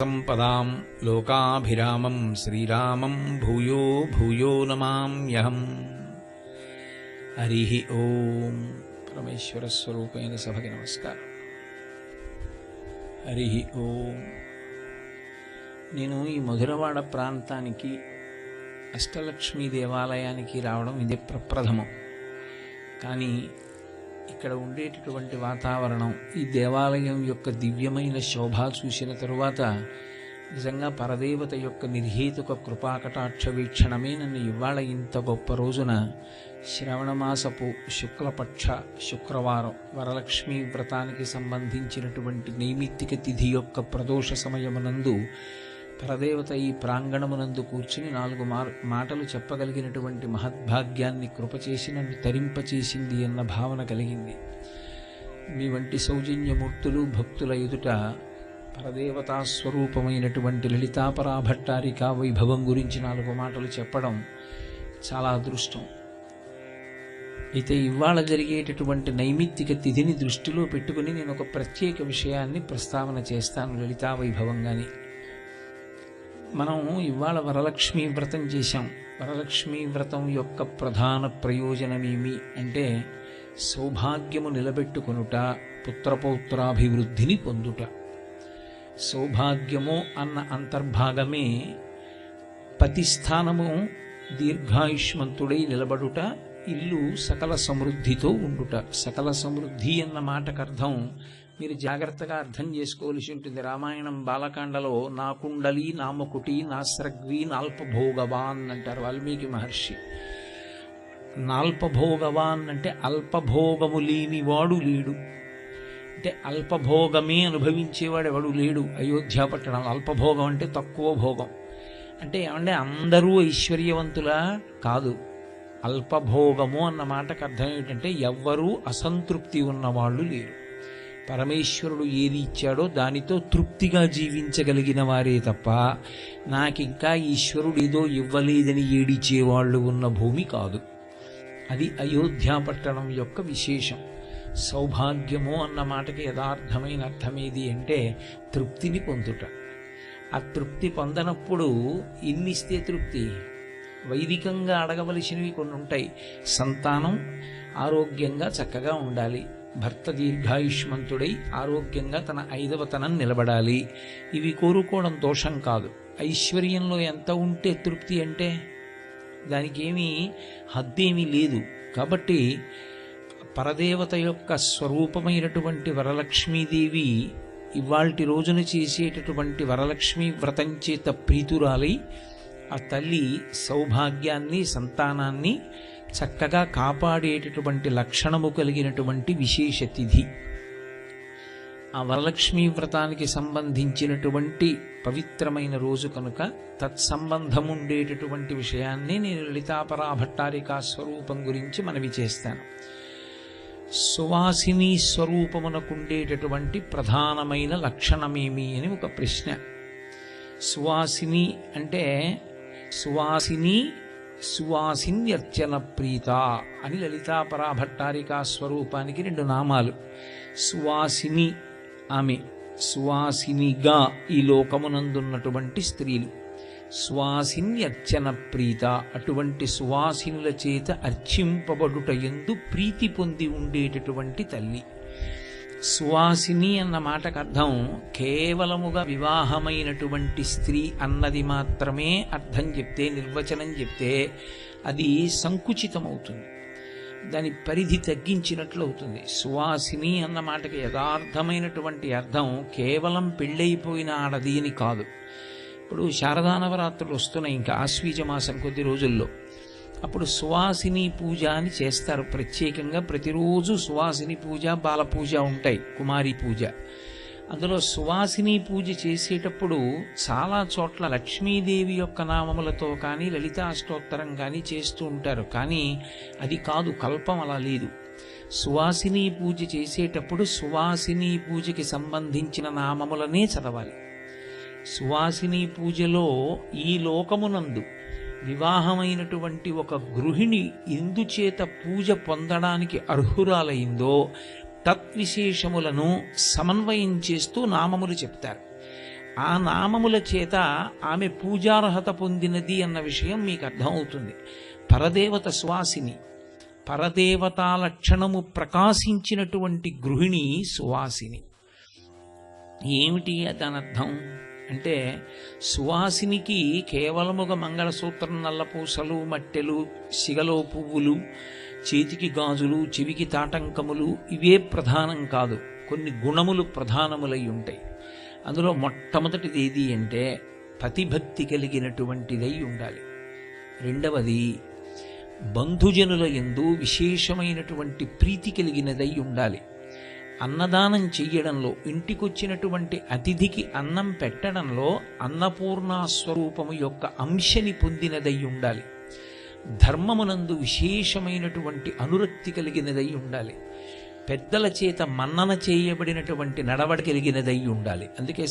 సంపదాం లోకాభిరామం శ్రీరామం భూయో భూయో నమామ్యహం. హరి ఓం. పరమేశ్వర స్వరూపైన సభకి నమస్కారం. హరి ఓం. నేను ఈ మధురవాడ ప్రాంతానికి అష్టలక్ష్మీ దేవాలయానికి రావడం ఇదే ప్రప్రథమం. కానీ ఇక్కడ ఉండేటటువంటి వాతావరణం, ఈ దేవాలయం యొక్క దివ్యమైన శోభ చూసిన తరువాత నిజంగా పరదేవత యొక్క నిర్హేతుక కృపాకటాక్ష వీక్షణమే నన్ను ఇవాళ ఇంత గొప్ప రోజున శ్రవణమాసపు శుక్లపక్ష శుక్రవారం వరలక్ష్మీ వ్రతానికి సంబంధించినటువంటి నైమిత్తిక తిథి యొక్క ప్రదోష సమయమునందు పరదేవత ఈ ప్రాంగణమునందు కూర్చుని 4 మాటలు చెప్పగలిగినటువంటి మహద్భాగ్యాన్ని కృపచేసి నన్ను తరింపచేసింది అన్న భావన కలిగింది. మీ వంటి సౌజన్యమూర్తులు భక్తుల ఎదుట పరదేవతా స్వరూపమైనటువంటి లలితాపరాభట్టారికా వైభవం గురించి 4 మాటలు చెప్పడం చాలా అదృష్టం. అయితే ఇవాళ జరిగేటటువంటి నైమిత్తిక తిథిని దృష్టిలో పెట్టుకుని నేను ఒక ప్రత్యేక విషయాన్ని ప్రస్తావన చేస్తాను. లలితా వైభవంగాని మనం ఇవాళ వరలక్ష్మీ వ్రతం చేశాం. వరలక్ష్మీ వ్రతం యొక్క ప్రధాన ప్రయోజనమేమి అంటే సౌభాగ్యము నిలబెట్టుకొనుట, పుత్రపౌత్రాభివృద్ధిని పొందుట. సౌభాగ్యము అన్న అంతర్భాగమే పతిస్థానము దీర్ఘాయుష్మంతుడై నిలబడుట, ఇల్లు సకల సమృద్ధితో ఉండుట. సకల సమృద్ధి అన్న మాటకు అర్థం మీరు జాగ్రత్తగా అర్థం చేసుకోవలసి ఉంటుంది. రామాయణం బాలకాండలో నా కుండలి నామకుటి నాస్రగ్వి నాల్పభోగవాన్ అంటారు వాల్మీకి మహర్షి. నాల్పభోగవాన్ అంటే అల్పభోగము లేనివాడు లేడు, అంటే అల్పభోగమే అనుభవించేవాడు ఎవడు లేడు. అయోధ్యాపట్టణం అల్పభోగం అంటే తక్కువ భోగం అంటే ఏమంటే అందరూ ఐశ్వర్యవంతులా కాదు. అల్పభోగము అన్న మాటకు అర్థం ఏమిటంటే ఎవ్వరూ అసంతృప్తి ఉన్నవాళ్ళు లేరు. పరమేశ్వరుడు ఏది ఇచ్చాడో దానితో తృప్తిగా జీవించగలిగిన వారే తప్ప నాకింకా ఈశ్వరుడు ఏదో ఇవ్వలేదని ఏడిచేవాళ్ళు ఉన్న భూమి కాదు. అది అయోధ్యాపట్టణం యొక్క విశేషం. సౌభాగ్యము అన్న మాటకి యథార్థమైన అర్థమేది అంటే తృప్తిని పొందుట. ఆ తృప్తి పొందనప్పుడు ఇన్నిస్తే తృప్తి. వైదికంగా అడగవలసినవి కొన్ని ఉంటాయి. సంతానం ఆరోగ్యంగా చక్కగా ఉండాలి, భర్త దీర్ఘాయుష్మంతుడై ఆరోగ్యంగా తన 5వ తనం నిలబడాలి. ఇవి కోరుకోవడం దోషం కాదు. ఐశ్వర్యంలో ఎంత ఉంటే తృప్తి అంటే దానికి ఏమీ హద్దేమీ లేదు. కాబట్టి పరదేవత యొక్క స్వరూపమైనటువంటి వరలక్ష్మీదేవి ఇవాల్టి రోజున చేసేటటువంటి వరలక్ష్మీ వ్రతం చేత ప్రీతురాలై ఆ తల్లి సౌభాగ్యాన్ని సంతానాన్ని చక్కగా కాపాడేటటువంటి లక్షణము కలిగినటువంటి విశేష తిథి. ఆ వరలక్ష్మీ వ్రతానికి సంబంధించినటువంటి పవిత్రమైన రోజు కనుక తత్సంబంధం ఉండేటటువంటి విషయాన్ని నేను లలితాపరాభట్టారికా స్వరూపం గురించి మనవి చేస్తాను. సువాసిని స్వరూపమునకుండేటటువంటి ప్రధానమైన లక్షణమేమి అని ఒక ప్రశ్న. సువాసిని అంటే సువాసిని సువాసిన్యర్చన ప్రీత అని లలితాపరాభట్టారికా స్వరూపానికి 2 నామాలు. సువాసిని ఆమె, సువాసినిగా ఈ లోకమునందున్నటువంటి స్త్రీలు. సువాసిన్యర్చన ప్రీత అటువంటి సువాసినుల చేత అర్చింపబడుట యందు ప్రీతి పొంది ఉండేటటువంటి తల్లి. సువాసిని అన్న మాటకు అర్థం కేవలముగా వివాహమైనటువంటి స్త్రీ అన్నది మాత్రమే అర్థం చెప్తే, నిర్వచనం చెప్తే అది సంకుచితమవుతుంది, దాని పరిధి తగ్గించినట్లు అవుతుంది. సువాసిని అన్న మాటకి యథార్థమైనటువంటి అర్థం కేవలం పెళ్ళైపోయిన ఆడది అని కాదు. ఇప్పుడు శారదానవరాత్రులు వస్తున్నాయి, ఇంకా ఆశ్వీజ మాసం కొద్ది రోజుల్లో. అప్పుడు సువాసిని పూజ అని చేస్తారు ప్రత్యేకంగా. ప్రతిరోజు సువాసిని పూజ, బాల పూజ ఉంటాయి, కుమారి పూజ. అందులో సువాసిని పూజ చేసేటప్పుడు చాలా చోట్ల లక్ష్మీదేవి యొక్క నామములతో కానీ లలితా అష్టోత్తరం కానీ చేస్తూ ఉంటారు. కానీ అది కాదు, కల్పం అలా లేదు. సువాసిని పూజ చేసేటప్పుడు సువాసిని పూజకి సంబంధించిన నామములనే చదవాలి. సువాసిని పూజలో ఈ లోకమునందు వివాహమైనటువంటి ఒక గృహిణి ఎందుచేత పూజ పొందడానికి అర్హురాలైందో తత్విశేషములను సమన్వయం చేస్తూ నామములు చెప్తారు. ఆ నామముల చేత ఆమె పూజార్హత పొందినది అన్న విషయం మీకు అర్థమవుతుంది. పరదేవత సువాసిని, పరదేవతా లక్షణము ప్రకాశించినటువంటి గృహిణి సువాసిని. ఏమిటి దాని అర్థం అంటే, సువాసినికి కేవలముగా మంగళసూత్రం, నల్లపూసలు, మట్టెలు, సిగలో పువ్వులు, చేతికి గాజులు, చెవికి తాటంకములు ఇవే ప్రధానం కాదు. కొన్ని గుణములు ప్రధానములై ఉంటాయి. అందులో మొట్టమొదటిది ఏది అంటే పతిభక్తి కలిగినటువంటిదై ఉండాలి. రెండవది బంధుజనుల యందు విశేషమైనటువంటి ప్రీతి కలిగినదై ఉండాలి. అన్నదానం చెయ్యడంలో, ఇంటికొచ్చినటువంటి అతిథికి అన్నం పెట్టడంలో అన్నపూర్ణా స్వరూపము యొక్క అంశని పొందినదై ఉండాలి. ధర్మమునందు విశేషమైనటువంటి అనురక్తి కలిగినదై ఉండాలి. పెద్దల చేత మన్నన చేయబడినటువంటి నడవడి కలిగినదై ఉండాలి. అందుకే